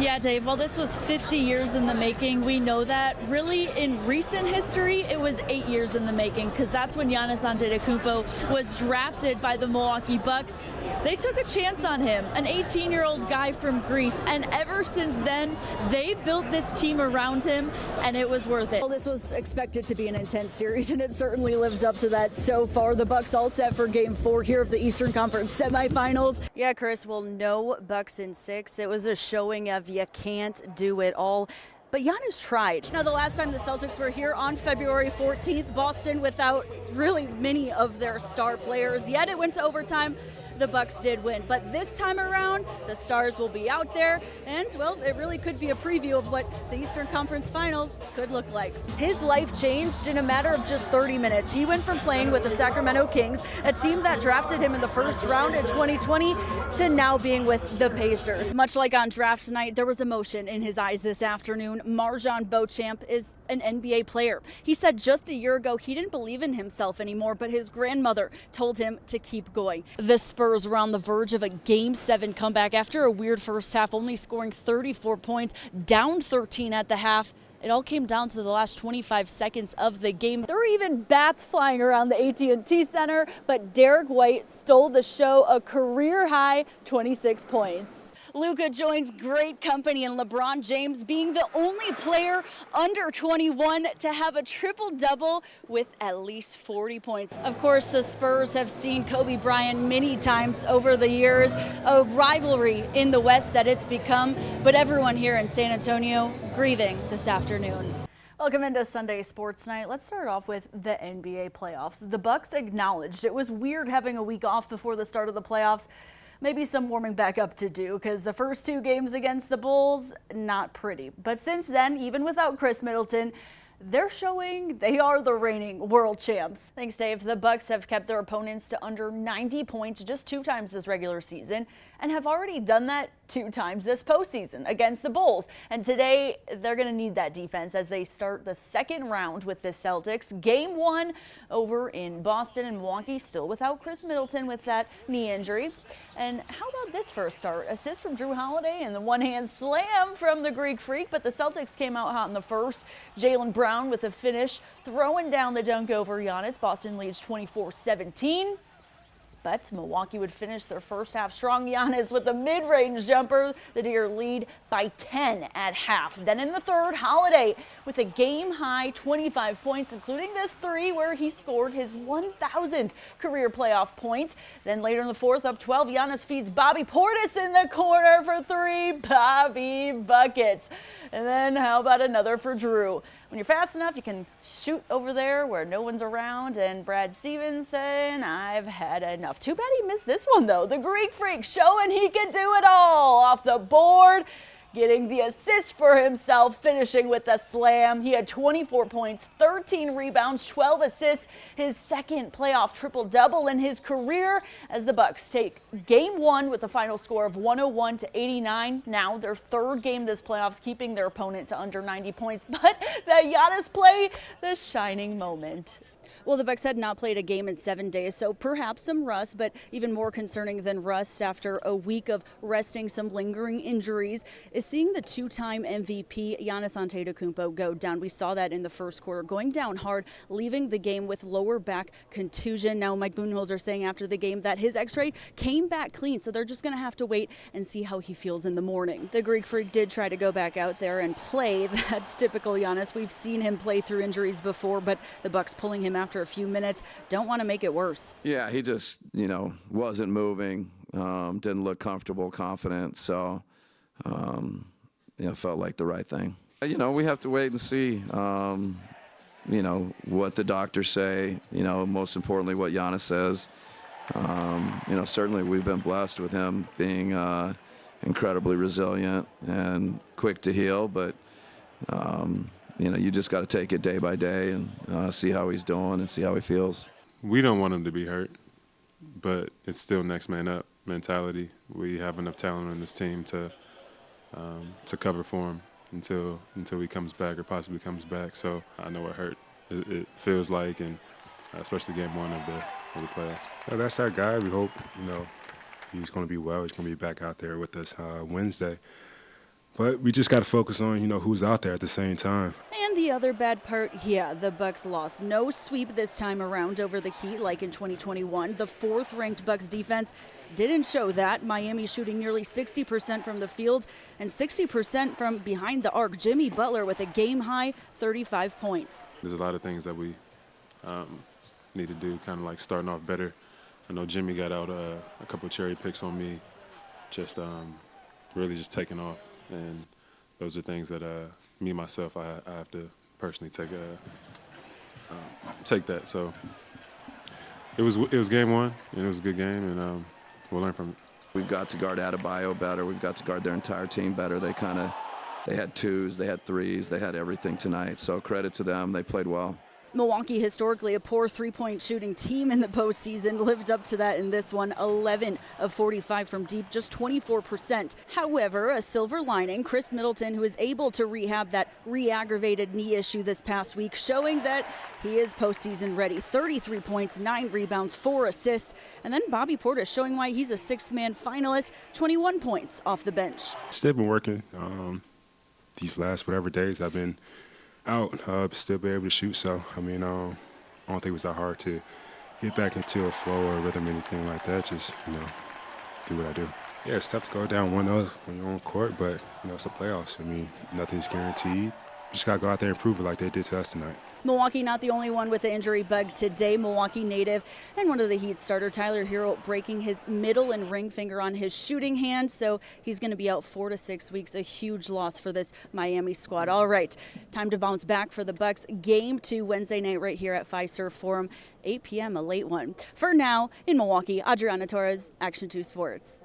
Yeah, Dave, well, this was 50 years in the making. We know that. Really, in recent history, it was 8 years in the making, because that's when Giannis Antetokounmpo was drafted by the Milwaukee Bucks. They took a chance on him, an 18-year-old guy from Greece, and ever since then, they built this team around him, and it was worth it. Well, this was expected to be an intense series, and it certainly lived up to that so far. The Bucks all set for Game 4 here of the Eastern Conference semifinals. Yeah, Chris, well, no Bucks in 6. It was a showing of you can't do it all. But Giannis tried. Now, the last time the Celtics were here on February 14th, Boston without really many of their star players, yet it went to overtime. The Bucks did win, but this time around, the Stars will be out there, and, well, it really could be a preview of what the Eastern Conference Finals could look like. His life changed in a matter of just 30 minutes. He went from playing with the Sacramento Kings, a team that drafted him in the first round in 2020, to now being with the Pacers. Much like on draft night, there was emotion in his eyes this afternoon. Marjon Beauchamp is an NBA player. He said just a year ago he didn't believe in himself anymore, but his grandmother told him to keep going. The Spurs were on the verge of a Game 7 comeback after a weird first half, only scoring 34 points, down 13 at the half. It all came down to the last 25 seconds of the game. There were even bats flying around the AT&T Center, but Derek White stole the show, a career-high 26 points. Luka joins great company in LeBron James, being the only player under 21 to have a triple-double with at least 40 points. Of course, the Spurs have seen Kobe Bryant many times over the years, a rivalry in the West that it's become, but everyone here in San Antonio grieving this afternoon. Welcome into Sunday Sports Night. Let's start off with the NBA playoffs. The Bucks acknowledged it was weird having a week off before the start of the playoffs. Maybe some warming back up to do, because the first 2 games against the Bulls, not pretty. But since then, even without Chris Middleton, they're showing they are the reigning world champs. Thanks, Dave. The Bucks have kept their opponents to under 90 points just 2 times this regular season, and have already done that 2 times this postseason against the Bulls. And today, they're going to need that defense as they start the second round with the Celtics. Game 1 over in Boston, and Milwaukee still without Chris Middleton with that knee injury. And how about this first start? Assist from Drew Holiday and the one-hand slam from the Greek Freak, but the Celtics came out hot in the first. Jaylen Brown with a finish, throwing down the dunk over Giannis. Boston leads 24-17. But Milwaukee would finish their first half strong. Giannis with a mid-range jumper. The Deer lead by 10 at half. Then in the third, Holiday with a game-high 25 points, including this 3 where he scored his 1,000th career playoff point. Then later in the fourth, up 12, Giannis feeds Bobby Portis in the corner for 3. Bobby buckets. And then how about another for Drew? When you're fast enough, you can shoot over there where no one's around. And Brad Stevens saying, I've had enough. Too bad he missed this one, though. The Greek Freak showing he can do it all off the board, getting the assist for himself, finishing with a slam. He had 24 points, 13 rebounds, 12 assists, his second playoff triple-double in his career as the Bucks take Game 1 with a final score of 101-89. Now their third game this playoffs, keeping their opponent to under 90 points. But the Giannis play, the shining moment. Well, the Bucks had not played a game in 7 days, so perhaps some rust, but even more concerning than rust after a week of resting some lingering injuries is seeing the 2-time MVP Giannis Antetokounmpo go down. We saw that in the first quarter, going down hard, leaving the game with lower back contusion. Now, Mike Budenholzer saying after the game that his x-ray came back clean, so they're just going to have to wait and see how he feels in the morning. The Greek Freak did try to go back out there and play. That's typical Giannis. We've seen him play through injuries before, but the Bucks pulling him after a few minutes don't want to make it worse. Yeah, he just, wasn't moving, didn't look comfortable, confident. So, felt like the right thing. We have to wait and see, what the doctors say, most importantly, what Giannis says. Certainly we've been blessed with him being incredibly resilient and quick to heal, but you just got to take it day by day and see how he's doing and see how he feels. We don't want him to be hurt, but it's still next man up mentality. We have enough talent on this team to cover for him until he comes back or possibly comes back. So I know it hurt. It feels like, and especially game 1 of the playoffs. Well, that's our guy. We hope he's going to be well. He's going to be back out there with us Wednesday. But we just got to focus on, who's out there at the same time. And the other bad part, the Bucks lost. No sweep this time around over the Heat like in 2021. The fourth-ranked Bucks defense didn't show that. Miami shooting nearly 60% from the field and 60% from behind the arc. Jimmy Butler with a game-high 35 points. There's a lot of things that we need to do, kind of like starting off better. I know Jimmy got out a couple of cherry picks on me, just really just taking off. And those are things that me, myself, I have to personally take that. So it was game one, and it was a good game, and we'll learn from it. We've got to guard Adebayo better. We've got to guard their entire team better. They had twos, they had threes, they had everything tonight. So credit to them. They played well. Milwaukee, historically a poor three-point shooting team in the postseason, lived up to that in this one. 11 of 45 from deep, just 24%. However, a silver lining, Chris Middleton, who is able to rehab that re-aggravated knee issue this past week, showing that he is postseason ready. 33 points, 9 rebounds, 4 assists. And then Bobby Portis showing why he's a sixth-man finalist, 21 points off the bench. Still been working. These last whatever days I've been out, still be able to shoot. So, I don't think it was that hard to get back into a flow or rhythm or anything like that. Just, do what I do. Yeah, it's tough to go down 1-0 when you're on court, but, it's the playoffs. Nothing's guaranteed. You just got to go out there and prove it like they did to us tonight. Milwaukee not the only one with the injury bug today. Milwaukee native and one of the Heat starter, Tyler Hero, breaking his middle and ring finger on his shooting hand, so he's going to be out 4 to 6 weeks. A huge loss for this Miami squad. All right, time to bounce back for the Bucks. Game 2 Wednesday night right here at Fiserv Forum, 8 p.m., a late one. For now, in Milwaukee, Adriana Torres, Action 2 Sports.